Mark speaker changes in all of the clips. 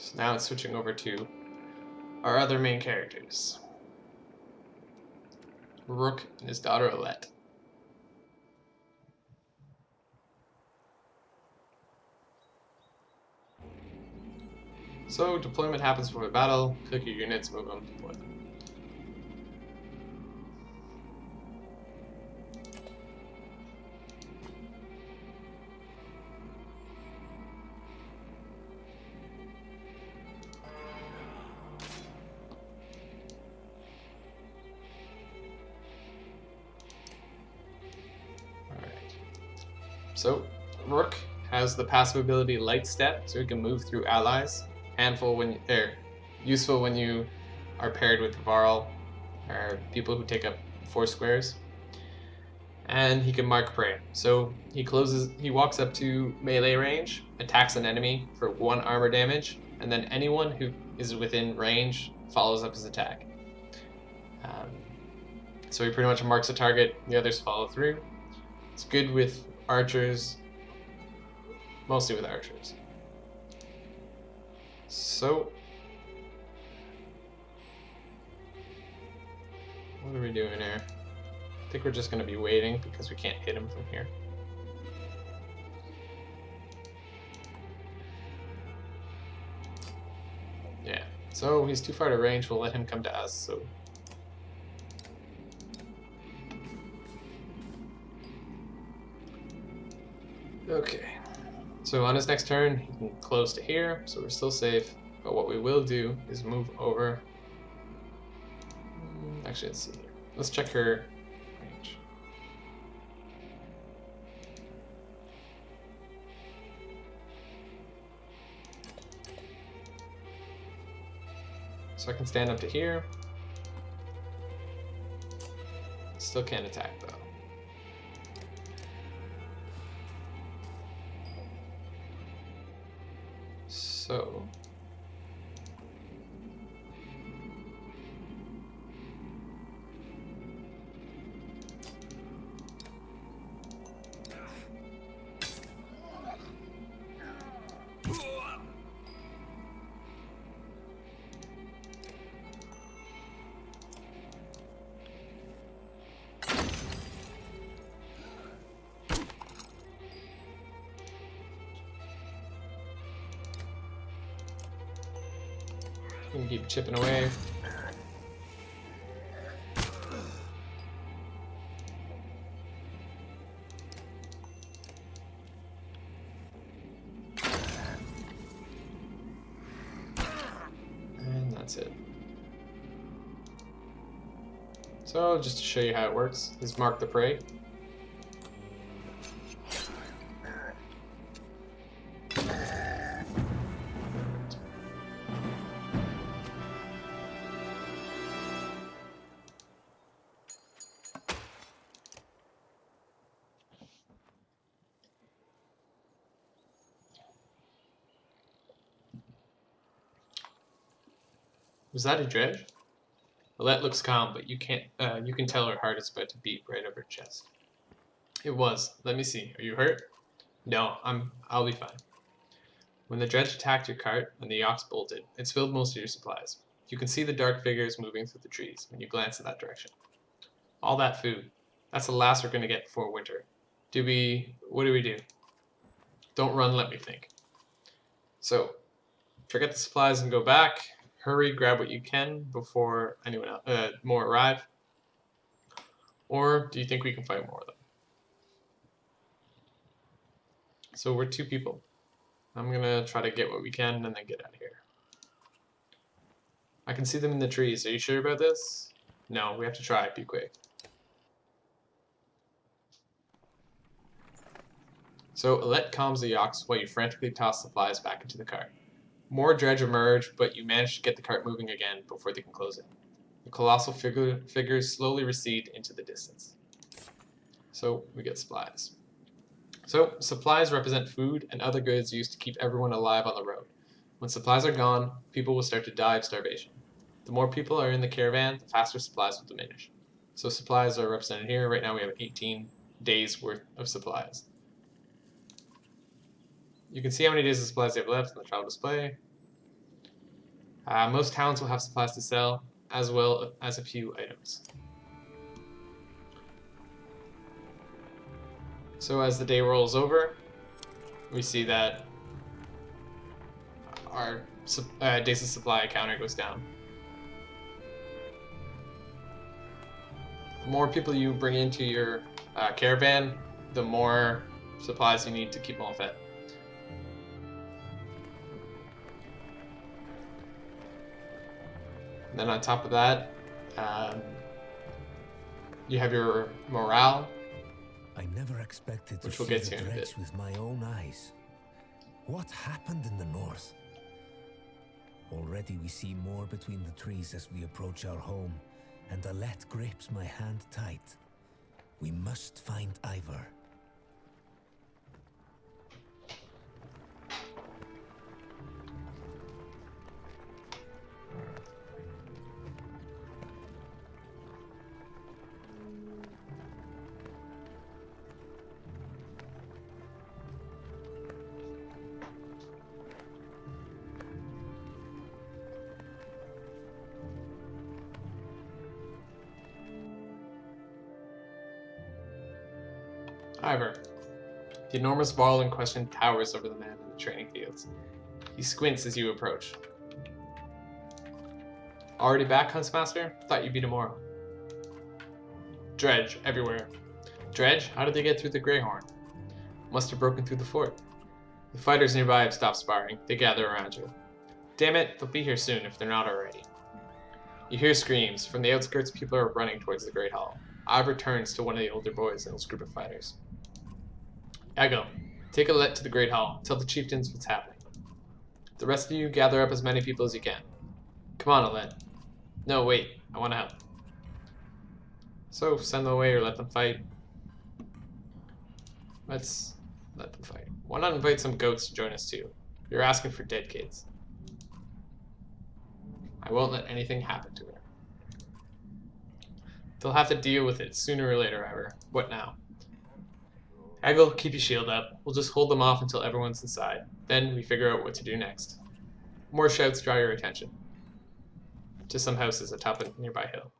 Speaker 1: So now it's switching over to our other main characters. Rook and his daughter Alette. So deployment happens before the battle. Click your units, move them, deploy them. Alright. So Rook has the passive ability Light Step, so he can move through allies. Handful when useful when you are paired with Varl, or people who take up 4 squares. And he can mark prey. So he walks up to melee range, attacks an enemy for 1 armor damage, and then anyone who is within range follows up his attack. So he pretty much marks a target, the others follow through. It's good with archers, mostly with archers. So, what are we doing here? I think we're just going to be waiting because we can't hit him from here. Yeah, so he's too far to range, we'll let him come to us, so... Okay, so on his next turn, he can close to here, so we're still safe, but what we will do is move over... Actually, let's see here. Let's check her range. So I can stand up to here. Still can't attack though. So you can keep chipping away. And that's it. So just to show you how it works, is mark the prey. Was that a dredge? Alette looks calm, but you can tell her heart is about to beat right over her chest. It was. Let me see. Are you hurt? No, I'll be fine. When the dredge attacked your cart and the yaks bolted, it spilled most of your supplies. You can see the dark figures moving through the trees when you glance in that direction. All that food. That's the last we're gonna get before winter. What do we do? Don't run, let me think. So, forget the supplies and go back. Hurry, grab what you can before anyone else, more arrive. Or do you think we can fight more of them? So we're 2 people. I'm gonna try to get what we can and then get out of here. I can see them in the trees. Are you sure about this? No, we have to try. Be quick. So Alette calms the yaks while you frantically toss supplies back into the cart. More dredge emerge, but you manage to get the cart moving again before they can close it. The colossal figures slowly recede into the distance. So we get supplies. So supplies represent food and other goods used to keep everyone alive on the road. When supplies are gone, people will start to die of starvation. The more people are in the caravan, the faster supplies will diminish. So supplies are represented here. Right now we have 18 days worth of supplies. You can see how many days of supplies they have left in the trial display. Most towns will have supplies to sell, as well as a few items. So as the day rolls over, we see that our days of supply counter goes down. The more people you bring into your caravan, the more supplies you need to keep them all fed. And then on top of that, you have your morale.
Speaker 2: I never expected to
Speaker 1: Which we'll
Speaker 2: see
Speaker 1: get
Speaker 2: the
Speaker 1: to in a
Speaker 2: dredge
Speaker 1: bit.
Speaker 2: with my own eyes. What happened in the north? Already we see more between the trees as we approach our home, and Alette grips my hand tight. We must find Ivor.
Speaker 1: Ivor. The enormous ball in question towers over the man in the training fields. He squints as you approach. Already back, Huntsmaster? Thought you'd be tomorrow. Dredge everywhere. Dredge? How did they get through the Greyhorn? Must have broken through the fort. The fighters nearby have stopped sparring. They gather around you. Damn it, they'll be here soon if they're not already. You hear screams. From the outskirts, people are running towards the Great Hall. Ivor turns to one of the older boys in his group of fighters. Ego, take Alette to the Great Hall. Tell the chieftains what's happening. The rest of you gather up as many people as you can. Come on, Alette. No, wait. I want to help. So, send them away or let them fight. Let's let them fight. Why not invite some goats to join us too? You're asking for dead kids. I won't let anything happen to her. They'll have to deal with it sooner or later, Ivor. What now? Eggle, keep your shield up. We'll just hold them off until everyone's inside. Then we figure out what to do next. More shouts draw your attention to some houses atop a nearby hill.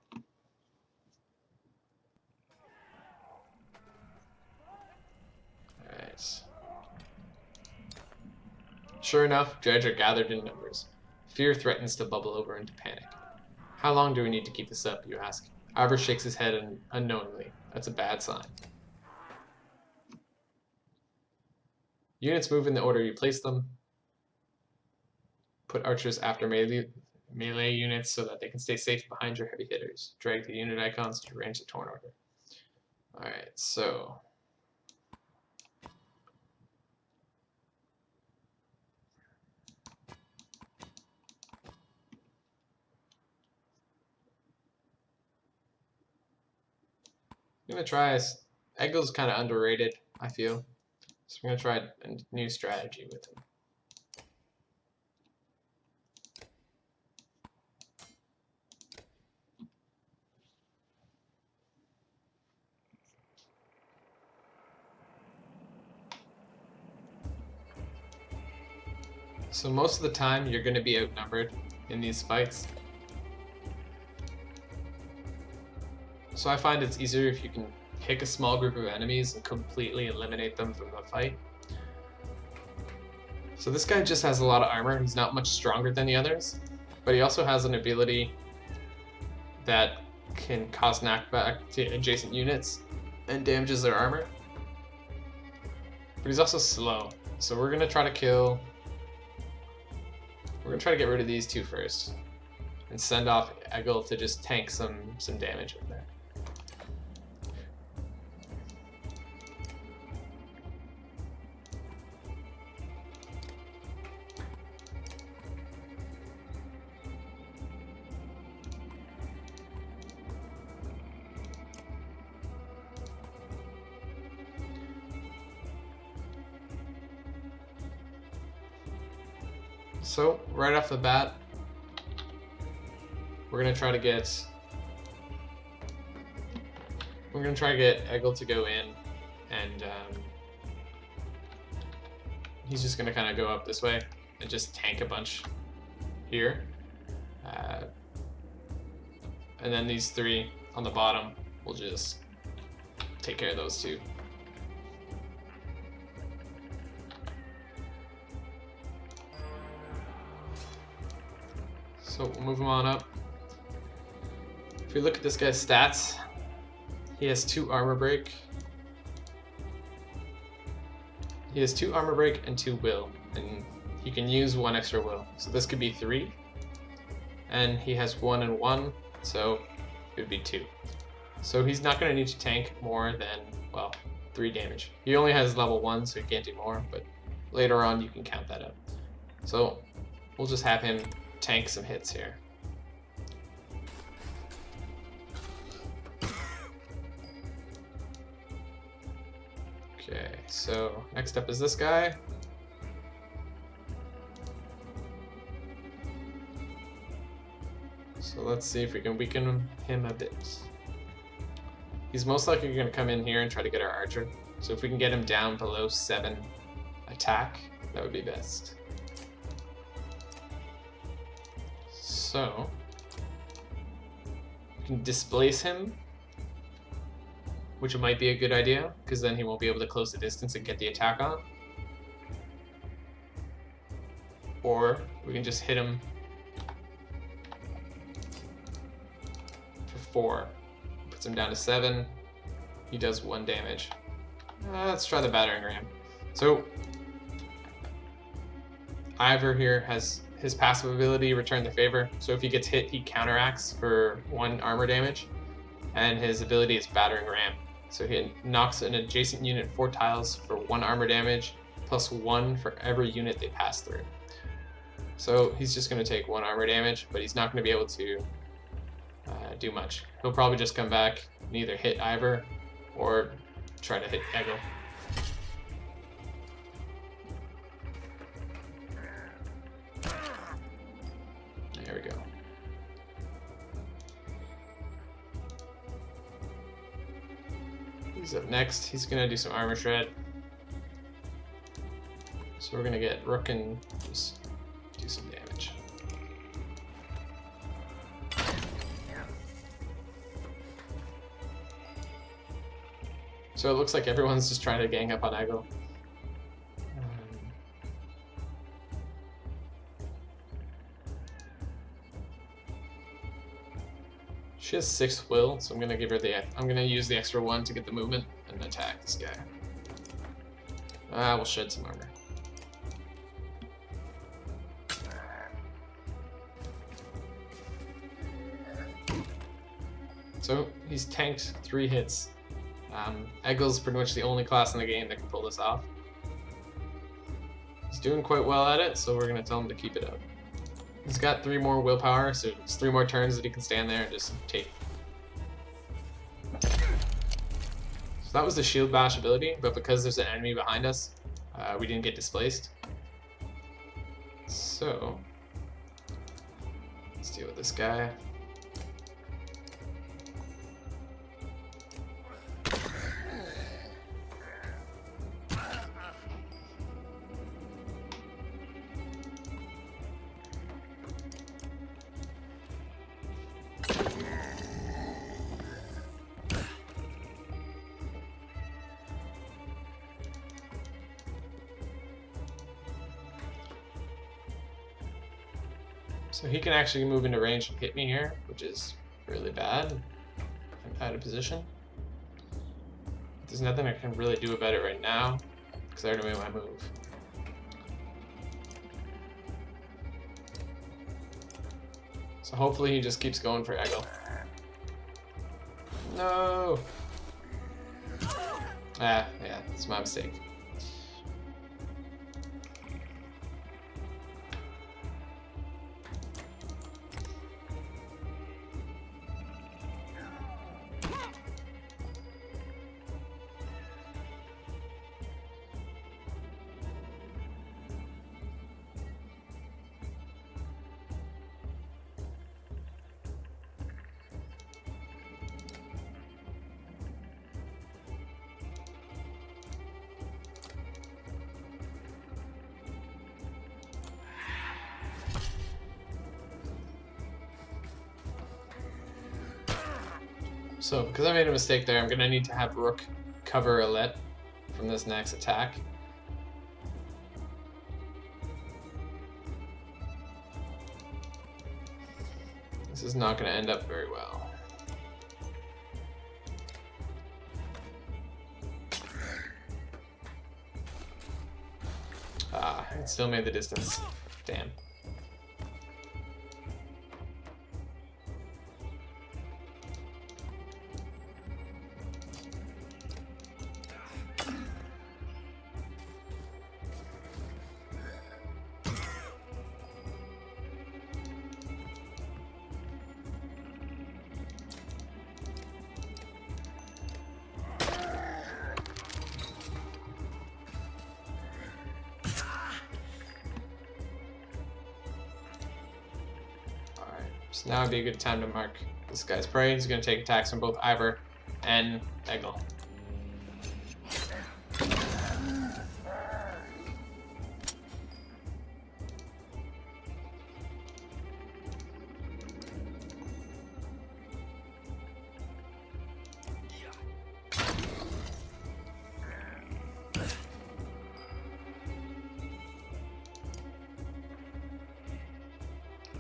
Speaker 1: Alright. Sure enough, Dredge are gathered in numbers. Fear threatens to bubble over into panic. How long do we need to keep this up, you ask? Ivor shakes his head unknowingly. That's a bad sign. Units move in the order you place them. Put archers after melee units so that they can stay safe behind your heavy hitters. Drag the unit icons to arrange the torn order. Alright, so... I'm going to try... Eggle's kind of underrated, I feel. So I'm going to try a new strategy with him. So most of the time, you're going to be outnumbered in these fights. So I find it's easier if you can pick a small group of enemies and completely eliminate them from the fight. So this guy just has a lot of armor. He's not much stronger than the others, but he also has an ability that can cause knockback to adjacent units and damages their armor. But he's also slow. So we're going to try to kill... We're going to try to get rid of these two first and send off Eggle to just tank some damage in there. So, right off the bat, we're going to try to get Eggle to go in, and he's just going to kind of go up this way and just tank a bunch here. and then these 3 on the bottom will just take care of those 2. So we'll move him on up. If we look at this guy's stats, he has 2 armor break. He has 2 armor break and 2 will, and he can use 1 extra will. So this could be 3, and he has 1 and 1, so it would be 2. So he's not going to need to tank more than, well, 3 damage. He only has level 1, so he can't do more, but later on you can count that up. So we'll just have him tank some hits here. Okay, so next up is this guy. So let's see if we can weaken him a bit. He's most likely going to come in here and try to get our archer. So if we can get him down below 7 attack, that would be best. So we can displace him, which might be a good idea, because then he won't be able to close the distance and get the attack on. Or we can just hit him for 4. Puts him down to 7. He does 1 damage. Let's try the battering ram. So Ivor here has his passive ability, Return the Favor. So if he gets hit, he counteracts for 1 armor damage. And his ability is Battering Ram. So he knocks an adjacent unit 4 tiles for 1 armor damage, plus 1 for every unit they pass through. So he's just going to take 1 armor damage, but he's not going to be able to do much. He'll probably just come back and either hit Ivor or try to hit Eggle. There we go. He's up next. He's going to do some armor shred. So we're going to get Rook and just do some damage. So it looks like everyone's just trying to gang up on Eggle. She has 6 will, so I'm gonna give her I'm gonna use the extra 1 to get the movement and attack this guy. We'll shed some armor. So he's tanked 3 hits. Eggle's pretty much the only class in the game that can pull this off. He's doing quite well at it, so we're gonna tell him to keep it up. He's got 3 more willpower, so it's 3 more turns that he can stand there and just take. So that was the shield bash ability, but because there's an enemy behind us, we didn't get displaced. So let's deal with this guy. So he can actually move into range and hit me here, which is really bad. I'm out of position. There's nothing I can really do about it right now, because I already made my move. So hopefully he just keeps going for Eggle. No! Yeah, it's my mistake. So, because I made a mistake there, I'm going to need to have Rook cover Alette from this next attack. This is not going to end up very well. Ah, it still made the distance. Damn. So now would be a good time to mark this guy's prey. He's going to take attacks from both Ivor and Eggle.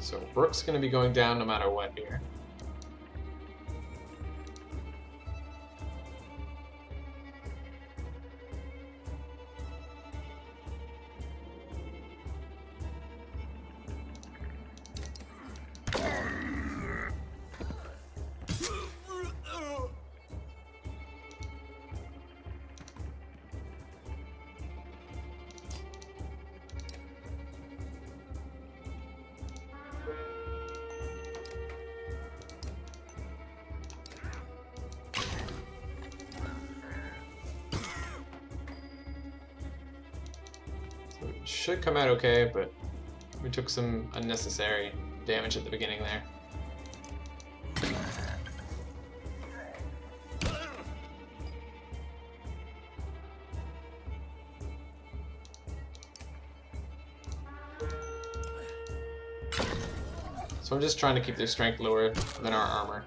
Speaker 1: So Rook's going to be going down no matter what here. Should come out okay, but we took some unnecessary damage at the beginning there. So I'm just trying to keep their strength lower than our armor.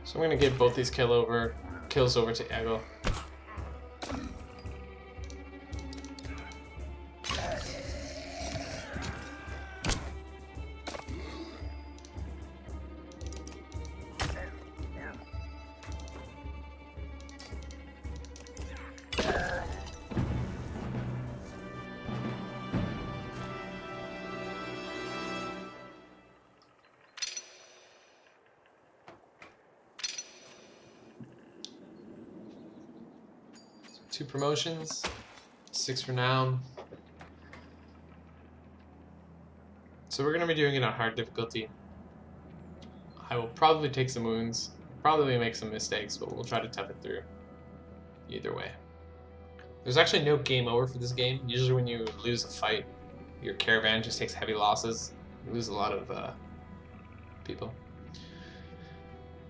Speaker 1: So I'm going to give both these kills over to Eggle. Two promotions, 6 renown. So we're going to be doing it on hard difficulty. I will probably take some wounds, probably make some mistakes, but we'll try to tough it through either way. There's actually no game over for this game. Usually when you lose a fight, your caravan just takes heavy losses. You lose a lot of people.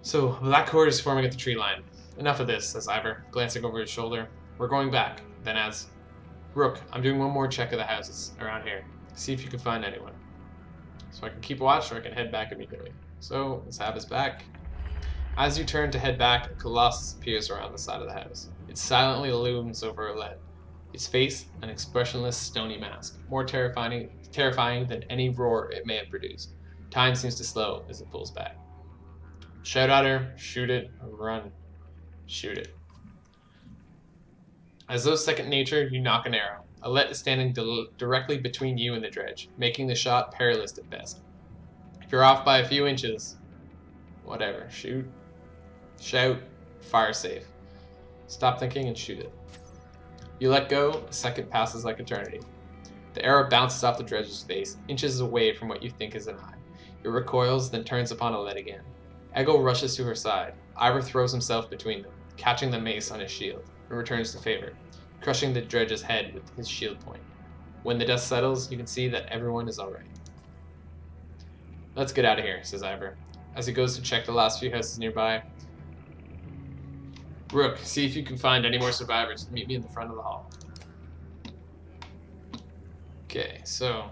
Speaker 1: So Black Horde is forming at the tree line. Enough of this, says Ivor, glancing over his shoulder. We're going back. Then adds, Rook, I'm doing one more check of the houses around here. See if you can find anyone. So I can keep watch or I can head back immediately. So let's have his back. As you turn to head back, a colossus appears around the side of the house. It silently looms over Alette. Its face, an expressionless, stony mask, more terrifying than any roar it may have produced. Time seems to slow as it pulls back. Shout at her, shoot it, or run. Shoot it. As though second nature, you knock an arrow. Alette is standing directly between you and the dredge, making the shot perilous at best. If you're off by a few inches, whatever, shoot, shout, fire safe. Stop thinking and shoot it. You let go, a second passes like eternity. The arrow bounces off the dredge's face, inches away from what you think is an eye. It recoils, then turns upon a lead again. Eggle rushes to her side. Ivor throws himself between them, catching the mace on his shield, and returns to favor, crushing the dredge's head with his shield point. When the dust settles, you can see that everyone is alright. Let's get out of here, says Ivor, as he goes to check the last few houses nearby. Rook, see if you can find any more survivors and meet me in the front of the hall. Okay, so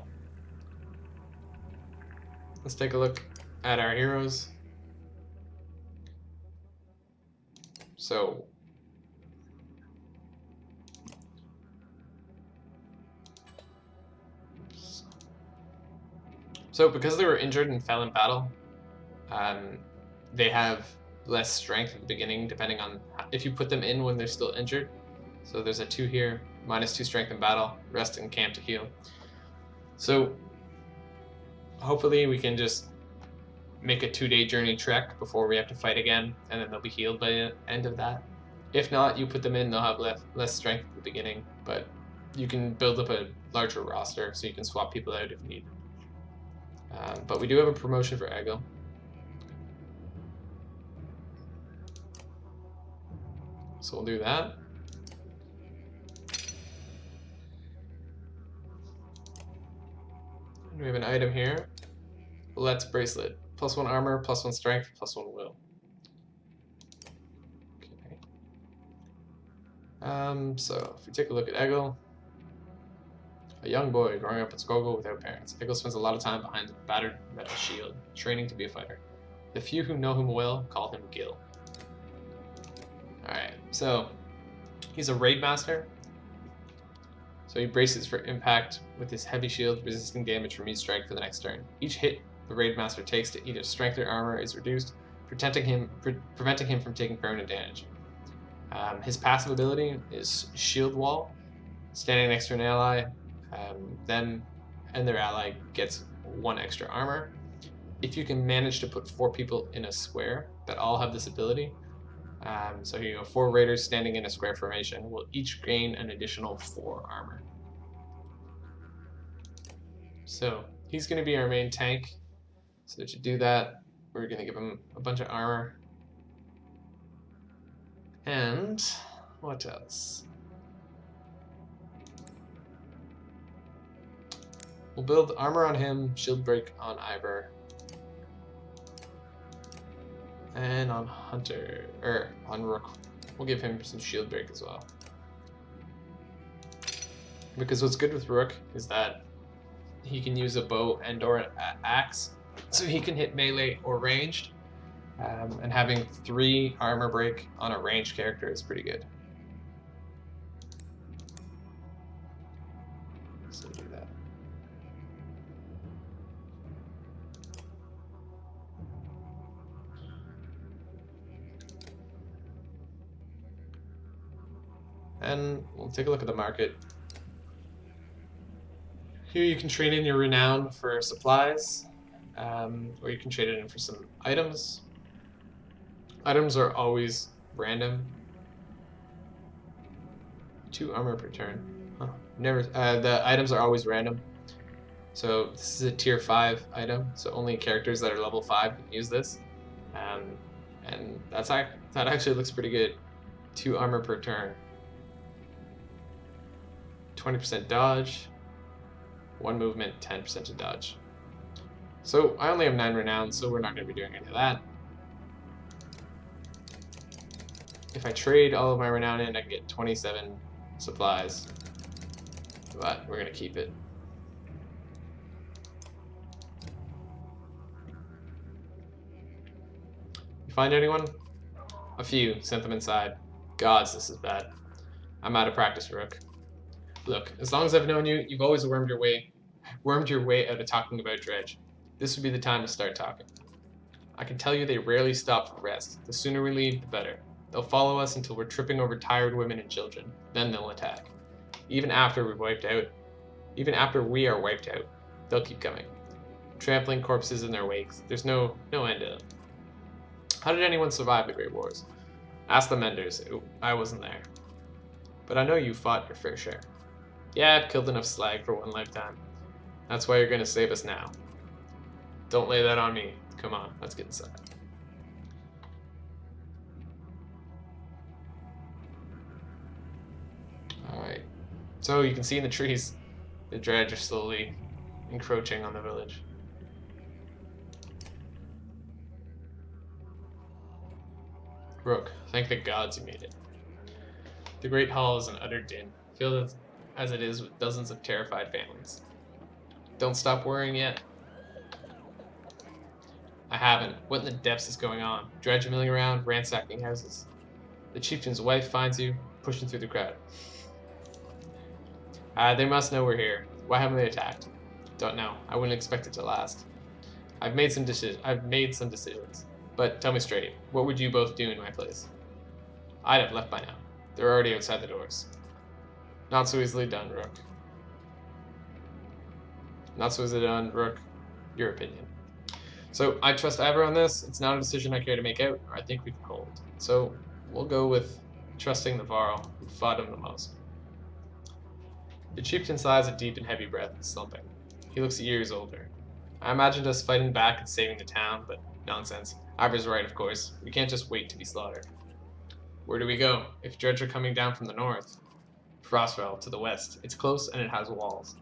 Speaker 1: let's take a look at our heroes. So because they were injured and fell in battle, they have less strength at the beginning, depending on if you put them in when they're still injured. So there's a 2 here, -2 strength in battle, rest in camp to heal. So hopefully we can just make a 2-day journey trek before we have to fight again, and then they'll be healed by the end of that. If not, you put them in, they'll have less strength at the beginning, but you can build up a larger roster so you can swap people out if needed. But we do have a promotion for Eggle. So we'll do that. And we have an item here. Let's bracelet. +1 armor, +1 strength, +1 will. Okay. So if we take a look at Eggle, a young boy growing up in Skogul without parents, Eggle spends a lot of time behind a battered metal shield, training to be a fighter. The few who know him well call him Gil. Alright, so he's a raid master. So he braces for impact with his heavy shield, resisting damage from each strike for the next turn. Each hit the raid master takes to either strength or armor is reduced, preventing him from taking permanent damage. His passive ability is Shield Wall. Standing next to an ally, their ally gets 1 extra armor. If you can manage to put 4 people in a square that all have this ability, so you go 4 raiders standing in a square formation will each gain an additional 4 armor. So he's going to be our main tank. So to do that, we're going to give him a bunch of armor. And what else? We'll build armor on him, shield break on Ivor, and on Hunter, or on Rook, we'll give him some shield break as well. Because what's good with Rook is that he can use a bow and or an axe, so he can hit melee or ranged, and having 3 armor break on a ranged character is pretty good. So do that. And we'll take a look at the market. Here you can trade in your renown for supplies, or you can trade it in for some items. Items are always random. 2 armor per turn. Huh. The items are always random. So this is a tier 5 item, so only characters that are level 5 can use this. And that actually looks pretty good. 2 armor per turn. 20% dodge, 1 movement, 10% to dodge. So I only have 9 renown, so we're not going to be doing any of that. If I trade all of my renown in, I can get 27 supplies, but we're going to keep it. You find anyone? A few. Sent them inside. Gods, this is bad. I'm out of practice, Rook. Look, as long as I've known you, you've always wormed your way out of talking about Dredge. This would be the time to start talking. I can tell you they rarely stop for rest. The sooner we leave, the better. They'll follow us until we're tripping over tired women and children. Then they'll attack. Even after we are wiped out, they'll keep coming. trampling corpses in their wakes. There's no end to them. How did anyone survive the Great Wars? Ask the Menders. I wasn't there. But I know you fought your fair share. Yeah, I've killed enough slag for one lifetime. That's why you're gonna save us now. Don't lay that on me. Come on, let's get inside. Alright. So you can see in the trees, the dredge are slowly encroaching on the village. Rook, thank the gods you made it. The Great Hall is an utter din, filled as it is with dozens of terrified families. Don't stop worrying yet. I haven't. What in the depths is going on? Dredge milling around, ransacking houses. The chieftain's wife finds you, pushing through the crowd. They must know we're here. Why haven't they attacked? Don't know. I wouldn't expect it to last. I've made some decisions. But tell me straight, what would you both do in my place? I'd have left by now. They're already outside the doors. Not so easily done, Rook. Not so easily done, Rook. Your opinion. So I trust Ivor on this. It's not a decision I care to make out, or I think we can hold. So we'll go with trusting the Varl, who fought him the most. The chieftain sighs a deep and heavy breath, slumping. He looks years older. I imagined us fighting back and saving the town, but nonsense. Ivor's right, of course. We can't just wait to be slaughtered. Where do we go? If dredge are coming down from the north, Frostfell to the west. It's close and it has walls.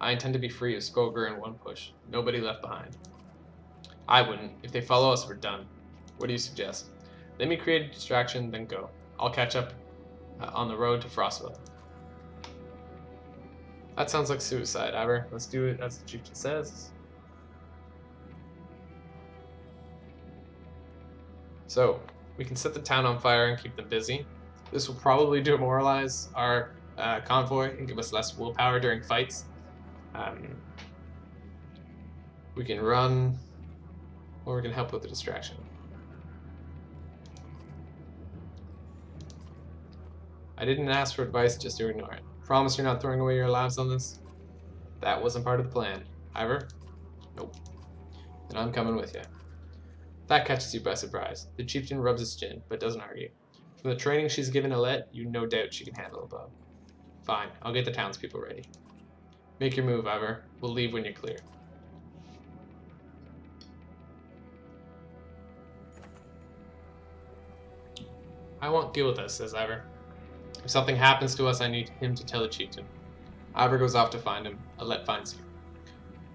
Speaker 1: I intend to be free of Skoger in one push. Nobody left behind. I wouldn't. If they follow us, we're done. What do you suggest? Let me create a distraction, then go. I'll catch up on the road to Frostfell. That sounds like suicide, Ivor. Let's do it as the chieftain says. So, we can set the town on fire and keep them busy. This will probably demoralize our convoy and give us less willpower during fights. We can run, or we can help with the distraction. I didn't ask for advice, just to ignore it. Promise you're not throwing away your lives on this? That wasn't part of the plan. Ivor? Nope. Then I'm coming with you. That catches you by surprise. The chieftain rubs his chin, but doesn't argue. From the training she's given Alette, you no doubt she can handle a bow. Fine, I'll get the townspeople ready. Make your move, Ivor. We'll leave when you're clear. I won't deal with this, says Ivor. If something happens to us, I need him to tell the chieftain. Ivor goes off to find him. Alette finds you.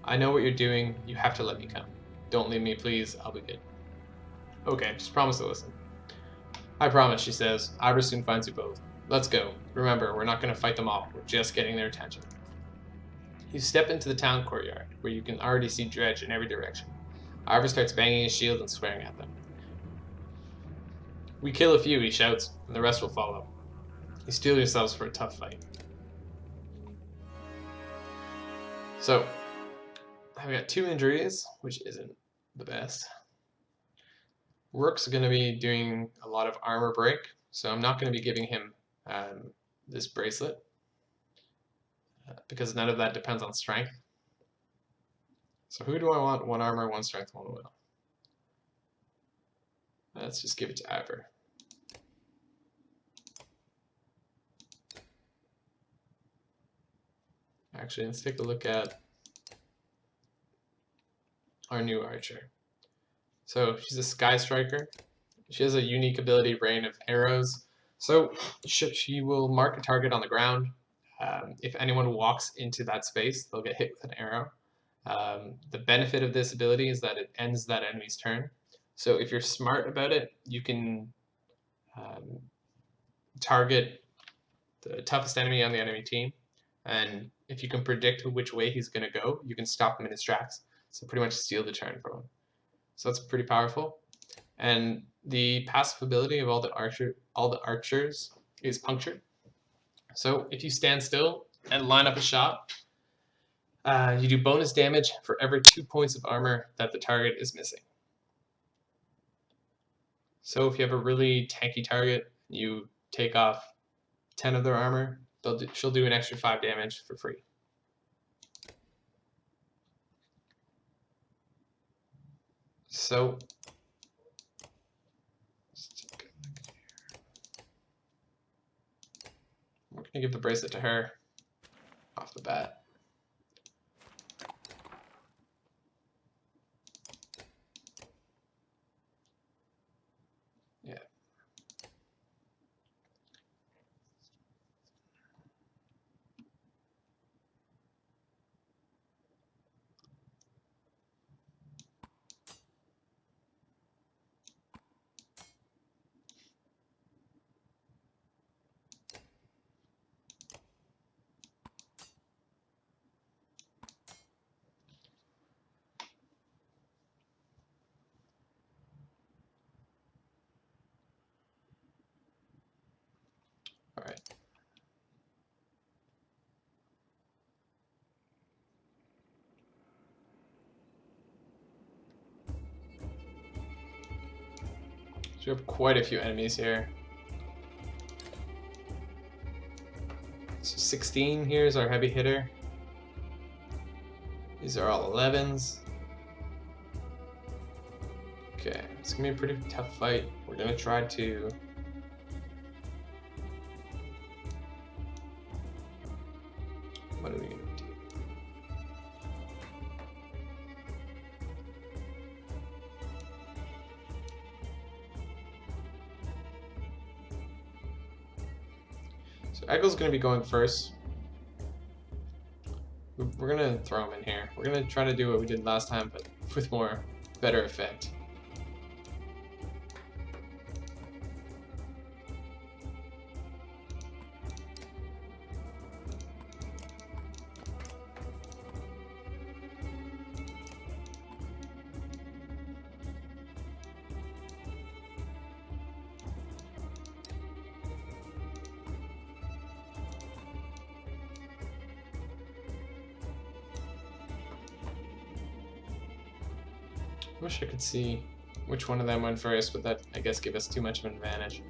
Speaker 1: I know what you're doing. You have to let me come. Don't leave me, please. I'll be good. Okay, just promise to listen. I promise, she says. Ivor soon finds you both. Let's go. Remember, we're not going to fight them off. We're just getting their attention. You step into the town courtyard, where you can already see dredge in every direction. Ivor starts banging his shield and swearing at them. We kill a few, he shouts, and the rest will follow. You steel yourselves for a tough fight. So, I've got 2 injuries, which isn't the best. Rook's going to be doing a lot of armor break, so I'm not going to be giving him this bracelet, because none of that depends on strength. So who do I want? 1 armor, 1 strength, 1 will. Let's just give it to Ivor. Actually, let's take a look at our new archer. So she's a Sky Striker. She has a unique ability, Rain of Arrows. So she will mark a target on the ground. If anyone walks into that space, they'll get hit with an arrow. The benefit of this ability is that it ends that enemy's turn. So if you're smart about it, you can target the toughest enemy on the enemy team. And if you can predict which way he's going to go, you can stop him in his tracks. So pretty much steal the turn from him. So that's pretty powerful. And the passive ability of all the archers is punctured. So if you stand still and line up a shot, you do bonus damage for every 2 points of armor that the target is missing. So if you have a really tanky target, you take off 10 of their armor, she'll do an extra 5 damage for free. So we're gonna give the bracelet to her off the bat. Yeah. All right. So we have quite a few enemies here. So 16 here is our heavy hitter. These are all 11s. Okay, it's gonna be a pretty tough fight. We're gonna try to what are we gonna do? So Eggle's gonna be going first. We're gonna throw him in here. We're gonna try to do what we did last time, but with better effect. Wish I could see which one of them went first, but that, I guess, gave us too much of an advantage.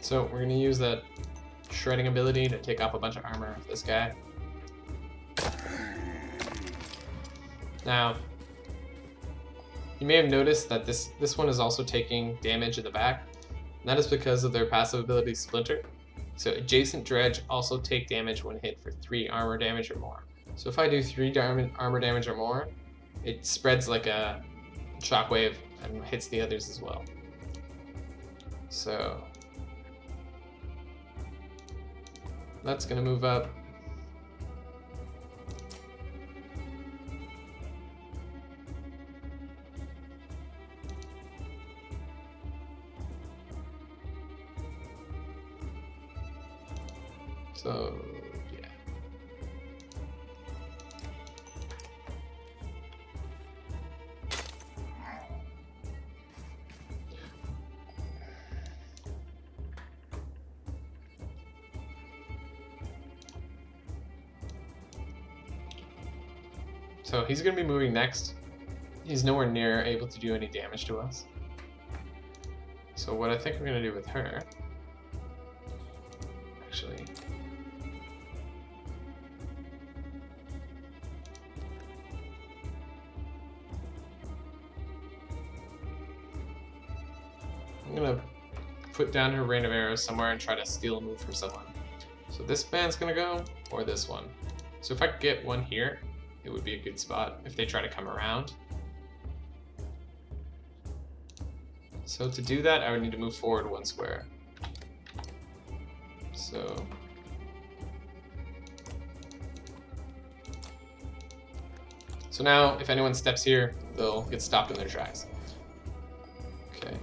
Speaker 1: So we're gonna use that shredding ability to take off a bunch of armor of this guy. Now, you may have noticed that this one is also taking damage in the back, and that is because of their passive ability Splinter. So adjacent dredge also take damage when hit for 3 armor damage or more. So if I do 3 armor damage or more, it spreads like a shockwave and hits the others as well. So that's gonna move up. So yeah. So he's going to be moving next. He's nowhere near able to do any damage to us. So what I think we're going to do with her, actually, I'm going to put down her rain of arrows somewhere and try to steal a move from someone. So this man's going to go, or this one. So if I could get one here, it would be a good spot if they try to come around. So to do that, I would need to move forward 1 square. So now, if anyone steps here, they'll get stopped in their tracks. Okay.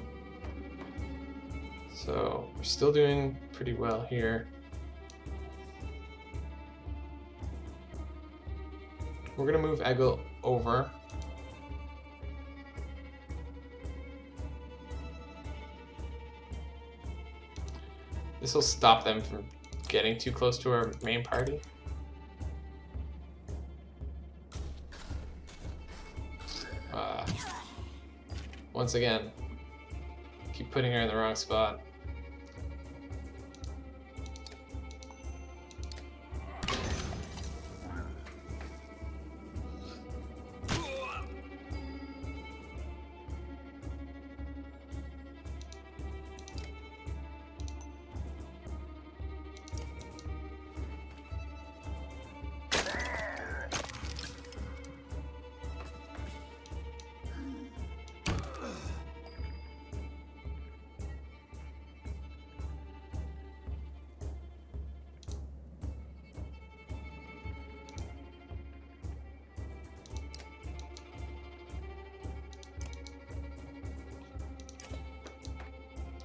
Speaker 1: So we're still doing pretty well here. We're gonna move Eggle over. This will stop them from getting too close to our main party. Once again, keep putting her in the wrong spot.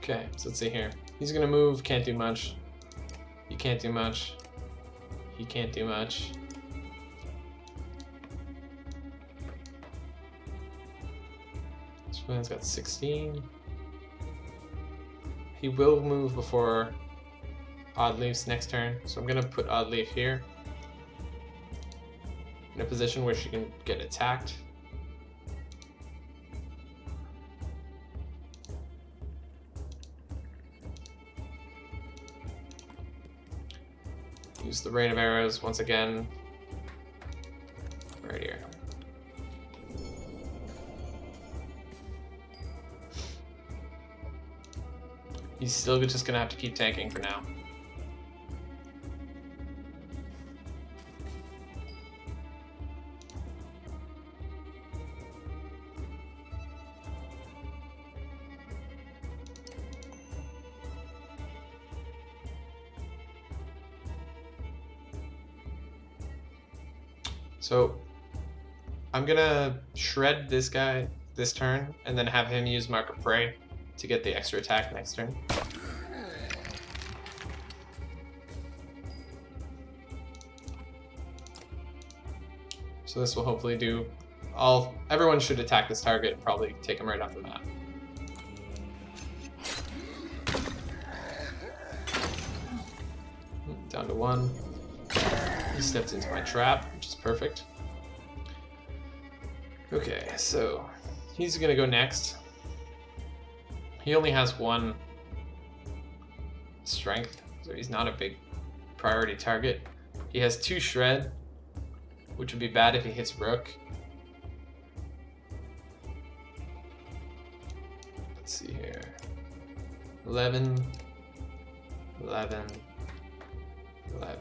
Speaker 1: Okay, so let's see here. He's gonna move, can't do much. He can't do much. He can't do much. This one's got 16. He will move before Oddleaf's next turn, so I'm gonna put Oddleaf here in a position where she can get attacked. Use the rain of arrows once again. Right here. He's still just gonna have to keep tanking for now. So I'm gonna shred this guy this turn and then have him use Mark of Prey to get the extra attack next turn. So this will hopefully do everyone should attack this target and probably take him right off the map. Down to 1. He steps into my trap, which is perfect. Okay, so he's gonna go next. He only has 1 strength, so he's not a big priority target. He has 2 shred, which would be bad if he hits Rook. Let's see here. 11, 11, 11.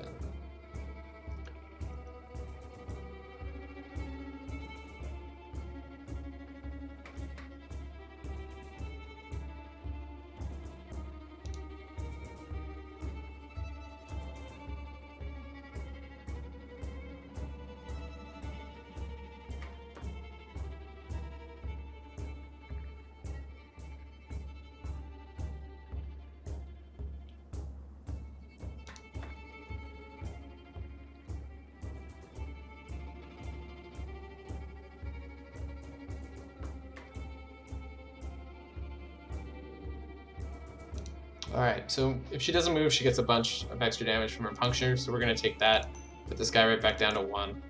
Speaker 1: Alright, so if she doesn't move, she gets a bunch of extra damage from her puncture, so we're going to take that, put this guy right back down to 1.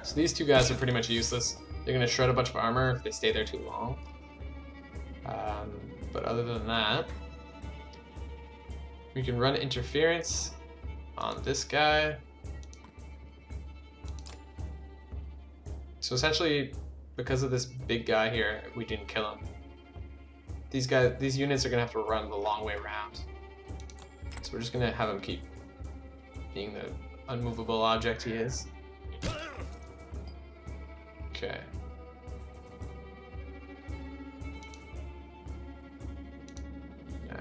Speaker 1: So these 2 guys are pretty much useless. They're going to shred a bunch of armor if they stay there too long. But other than that, we can run interference on this guy. So essentially, because of this big guy here, we didn't kill him. These units are gonna have to run the long way around. So we're just gonna have them keep being the unmovable object he is. Okay. Now.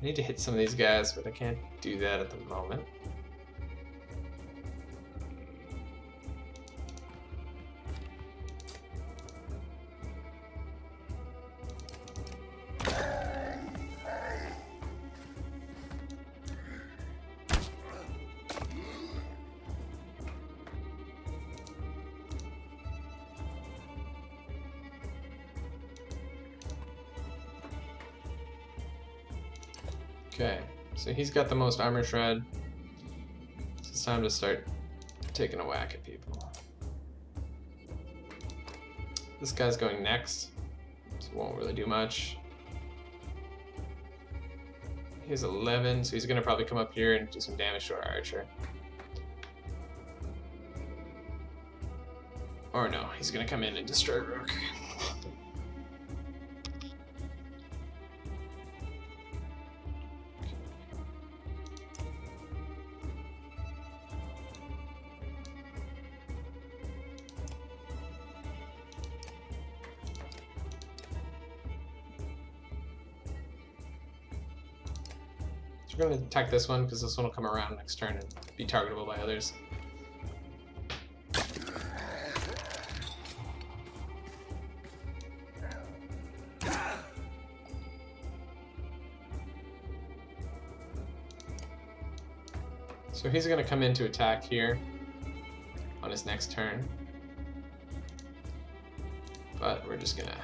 Speaker 1: I need to hit some of these guys, but I can't do that at the moment. Okay, so he's got the most armor shred. So it's time to start taking a whack at people. This guy's going next, so it won't really do much. He's 11, so he's gonna probably come up here and do some damage to our archer. Or no, he's gonna come in and destroy Rook. We're going to attack this one because this one will come around next turn and be targetable by others. So he's going to come in to attack here on his next turn. But we're just going to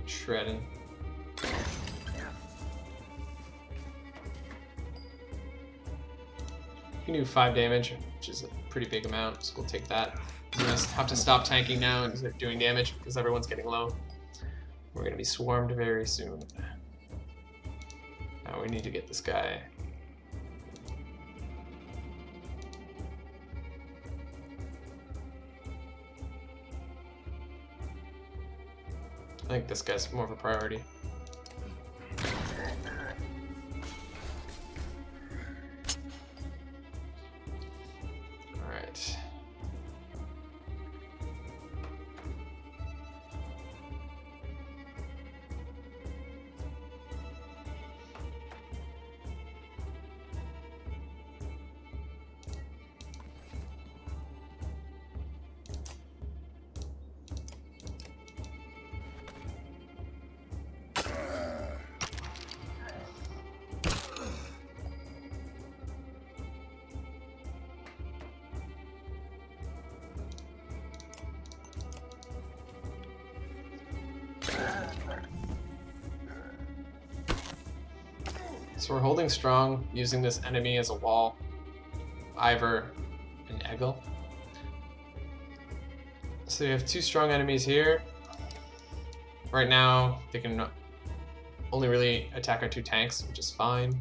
Speaker 1: shred him. You can do 5 damage, which is a pretty big amount, so we'll take that. I'm gonna have to stop tanking now and start doing damage because everyone's getting low. We're gonna be swarmed very soon. Now we need to get this guy. I think this guy's more of a priority. So we're holding strong, using this enemy as a wall. Ivor and Eggle. So we have 2 strong enemies here. Right now, they can only really attack our 2 tanks, which is fine.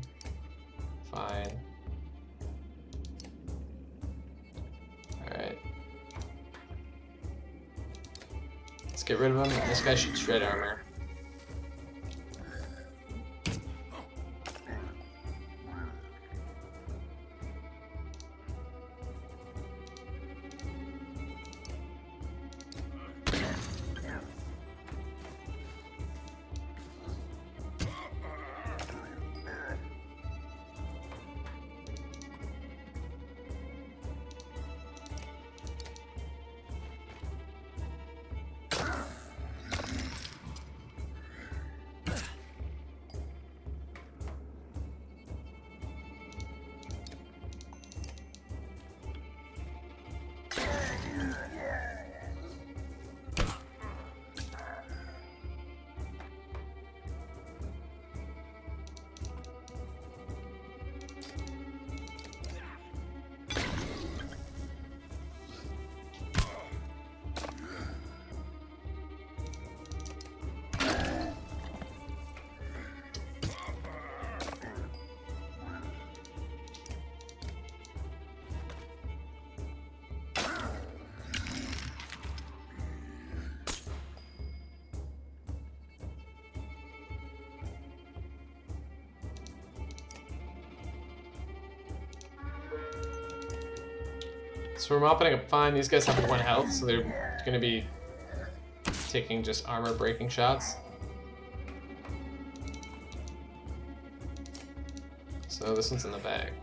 Speaker 1: Fine. Alright. Let's get rid of him. This guy should shred armor. So we're mopping up fine. These guys have 1 health, so they're going to be taking just armor breaking shots. So this one's in the bag.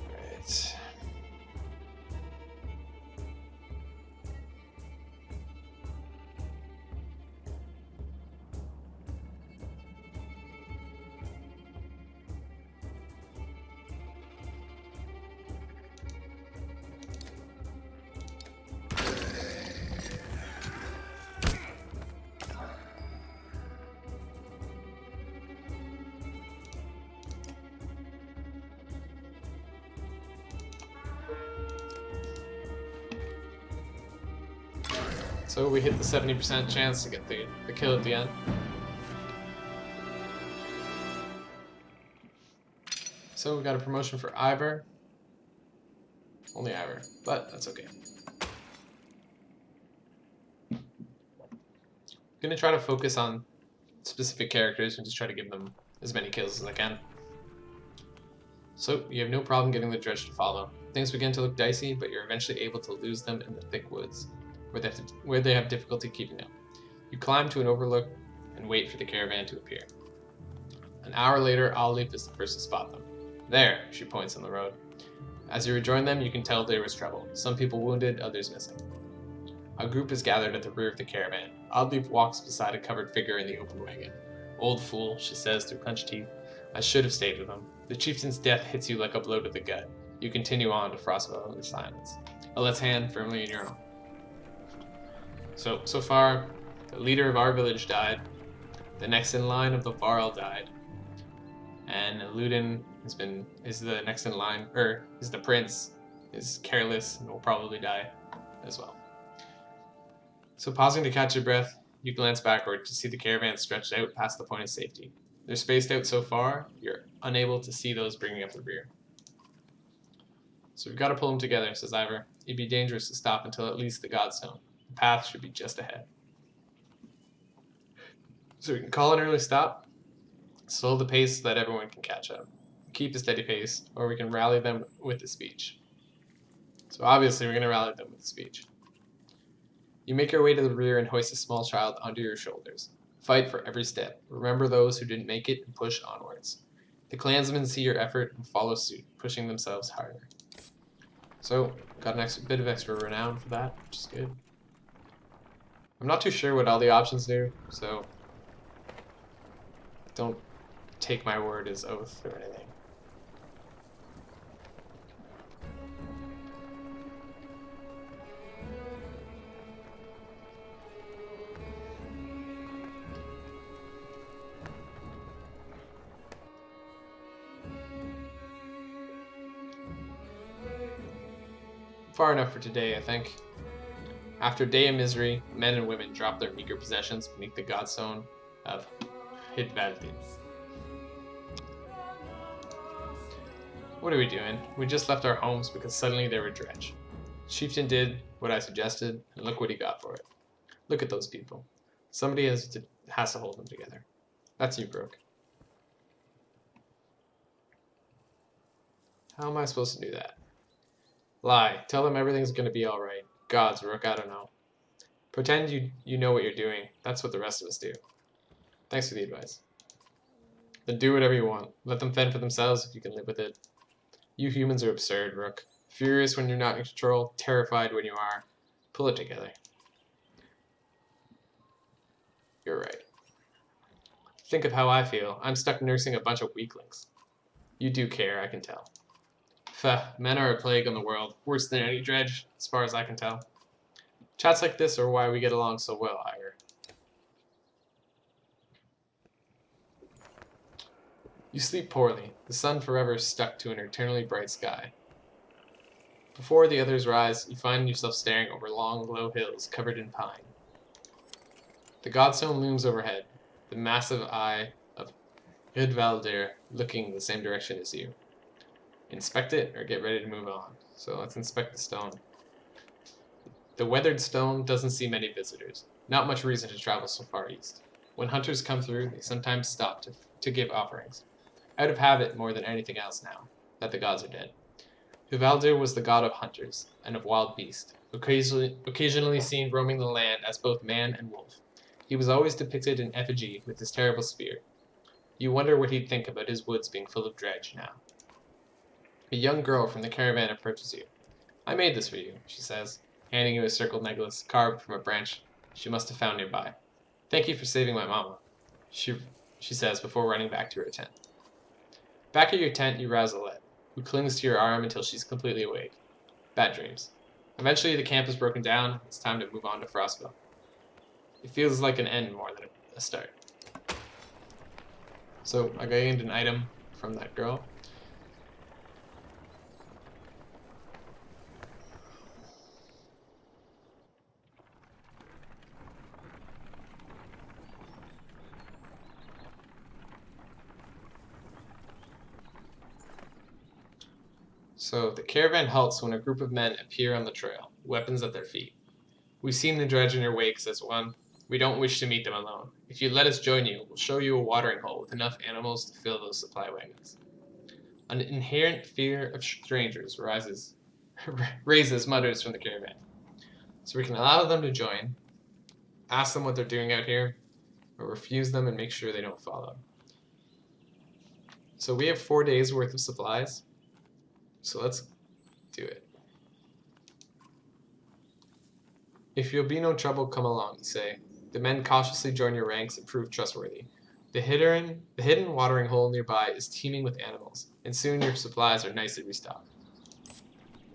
Speaker 1: Right. So we hit the 70% chance to get the kill at the end. So we got a promotion for Ivor. Only Ivor, but that's okay. I'm gonna try to focus on specific characters and just try to give them as many kills as I can. So you have no problem getting the Dredge to follow. Things begin to look dicey, but you're eventually able to lose them in the thick woods, where they have difficulty keeping up. You climb to an overlook and wait for the caravan to appear. An hour later, Olive is the first to spot them. There, she points on the road. As you rejoin them, you can tell there was trouble. Some people wounded, others missing. A group is gathered at the rear of the caravan. Olive walks beside a covered figure in the open wagon. Old fool, she says through clenched teeth. I should have stayed with him. The chieftain's death hits you like a blow to the gut. You continue on to Frostville in silence. Alet's hand firmly in your own. So far, the leader of our village died. The next in line of the Varl died. And Ludin is the next in line, is the prince, is careless and will probably die as well. So pausing to catch your breath, you glance backward to see the caravan stretched out past the point of safety. They're spaced out so far, you're unable to see those bringing up the rear. So we've got to pull them together, says Ivor. It'd be dangerous to stop until at least the Godstone. The path should be just ahead. So we can call an early stop, slow the pace so that everyone can catch up. Keep a steady pace, or we can rally them with a speech. So obviously we're going to rally them with a speech. You make your way to the rear and hoist a small child onto your shoulders. Fight for every step. Remember those who didn't make it and push onwards. The clansmen see your effort and follow suit, pushing themselves harder. So, got an bit of extra renown for that, which is good. I'm not too sure what all the options do, so don't take my word as oath or anything. Far enough for today, I think. After a day of misery, men and women drop their meager possessions beneath the godstone of Hidvaldin. What are we doing? We just left our homes because suddenly they were dredge. Chieftain did what I suggested, and look what he got for it. Look at those people. Somebody has to hold them together. That's you, Brooke. How am I supposed to do that? Lie. Tell them everything's going to be alright. Gods, Rook, I don't know. Pretend you know what you're doing. That's what the rest of us do. Thanks for the advice. Then do whatever you want. Let them fend for themselves if you can live with it. You humans are absurd, Rook. Furious when you're not in control, terrified when you are. Pull it together. You're right. Think of how I feel. I'm stuck nursing a bunch of weaklings. You do care, I can tell. Men are a plague on the world, worse than any dredge, as far as I can tell. Chats like this are why we get along so well, Ivor. You sleep poorly, the sun forever stuck to an eternally bright sky. Before the others rise, you find yourself staring over long, low hills covered in pine. The Godstone looms overhead, the massive eye of Hidvaldir looking the same direction as you. Inspect it or get ready to move on. So let's inspect the stone. The weathered stone doesn't see many visitors. Not much reason to travel so far east. When hunters come through, they sometimes stop to give offerings. Out of habit more than anything else now, that the gods are dead. Huvaldir was the god of hunters, and of wild beasts, occasionally seen roaming the land as both man and wolf. He was always depicted in effigy with his terrible spear. You wonder what he'd think about his woods being full of dredge now. A young girl from the caravan approaches you. I made this for you, she says, handing you a circled necklace carved from a branch she must have found nearby. Thank you for saving my mama, she says before running back to her tent. Back at your tent, you rouse Alette, who clings to your arm until she's completely awake. Bad dreams. Eventually, the camp is broken down. It's time to move on to Frostville. It feels like an end more than a start. So I gained an item from that girl. So the caravan halts when a group of men appear on the trail, weapons at their feet. We've seen the dredge in your wake, says one. We don't wish to meet them alone. If you let us join you, we'll show you a watering hole with enough animals to fill those supply wagons. An inherent fear of strangers raises mutters from the caravan. So we can allow them to join, ask them what they're doing out here, or refuse them and make sure they don't follow. So we have 4 days worth of supplies. So let's do it. If you'll be no trouble, come along, you say. The men cautiously join your ranks and prove trustworthy. The hidden watering hole nearby is teeming with animals, and soon your supplies are nicely restocked.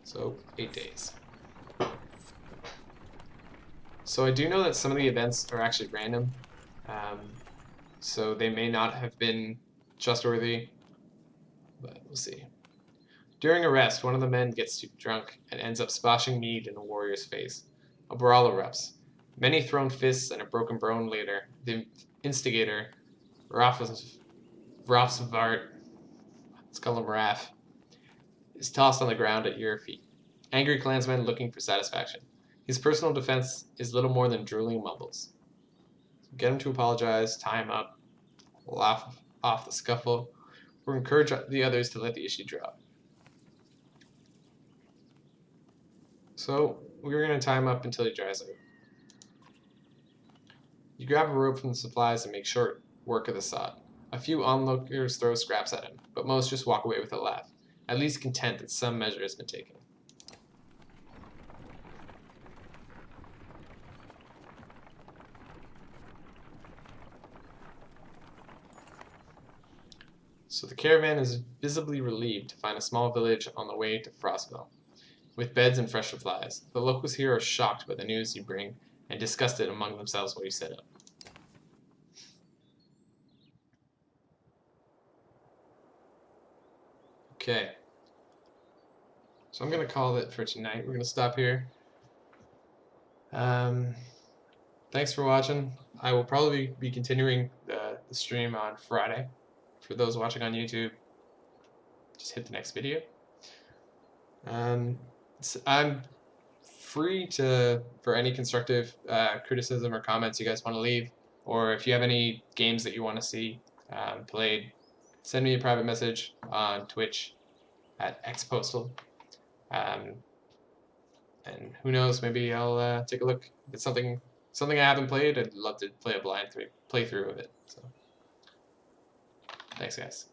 Speaker 1: So, 8 days. So I do know that some of the events are actually random, so they may not have been trustworthy, but we'll see. During a rest, one of the men gets too drunk and ends up splashing mead in a warrior's face. A brawl erupts. Many thrown fists and a broken bone later, the instigator, Rafsvart, let's call him Raf, is tossed on the ground at your feet. Angry clansmen looking for satisfaction. His personal defense is little more than drooling mumbles. Get him to apologize, tie him up, laugh off the scuffle, or encourage the others to let the issue drop. So we're going to tie him up until he dries out. You grab a rope from the supplies and make short work of the sod. A few onlookers throw scraps at him, but most just walk away with a laugh, at least content that some measure has been taken. So the caravan is visibly relieved to find a small village on the way to Frostville, with beds and fresh supplies. The locals here are shocked by the news you bring and discussed it among themselves while you set up. Okay. So I'm going to call it for tonight. We're going to stop here. Thanks for watching. I will probably be continuing the stream on Friday. For those watching on YouTube, just hit the next video. I'm free for any constructive criticism or comments you guys want to leave, or if you have any games that you want to see played, send me a private message on Twitch at xPostal. And who knows, maybe I'll take a look. If it's something I haven't played, I'd love to play a blind playthrough of it. So, thanks, guys.